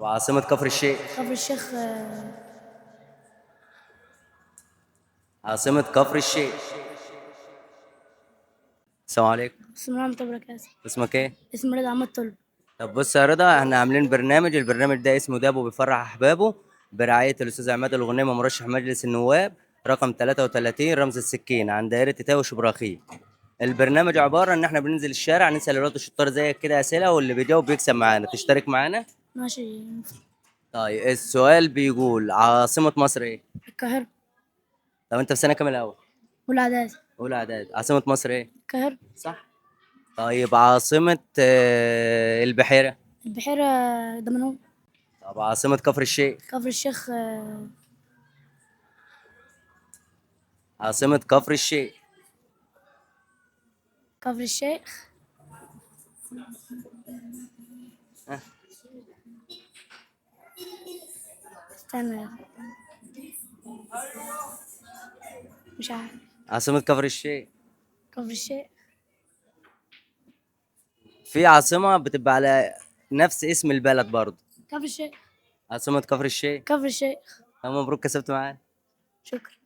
طب عاصمة كفر الشيخ. كفر الشيخ عاصمة كفر الشيخ. السلام عليكم. بسم الله الرحمن الرحيم. اسمك ايه؟ اسم رضا عماد طلب. طب بص يا رضا، احنا عاملين البرنامج ده اسمه دابو بيفرح احبابه، برعاية الاستاذ عماد الغنيمة مرشح مجلس النواب رقم 33 رمز السكين عن دائرة تتاوي شبراخيل. البرنامج عبارة ان احنا بننزل الشارع نسأل الولاد الشطار زيك كده اسئلة، واللي بيجاوب بيكسب معانا. تشترك معانا؟ ماشي. طيب السؤال بيقول عاصمة مصر ايه؟ القاهرة. طب انت في سنة كام الاول؟ والعداد. اولى اعداد. عاصمة مصر ايه؟ القاهرة. صح. طيب عاصمة البحيرة. البحيرة دمنهور. طب عاصمة كفر الشيخ. كفر الشيخ عاصمة كفر الشيخ. كفر الشيخ استنى، مش عارف. عاصمة كفر الشيخ. كفر الشيخ في عاصمة بتبقى على نفس اسم البلد برضه. كفر الشيخ عاصمة كفر الشيخ. كفر الشيخ. مبروك كسبت معانا. شكرا.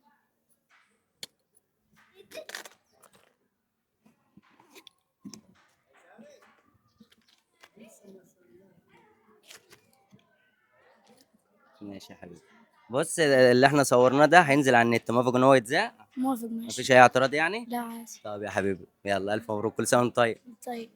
ماشي يا حبيبي. بص اللي احنا صورناه ده هينزل على النت، موافق ان هو يتذاع؟ موافق، ماشي. مفيش اي اعتراض يعني؟ لا، عادي. طب يا حبيبي يلا الف مبروك، كل سنة وانت طيب. طيب.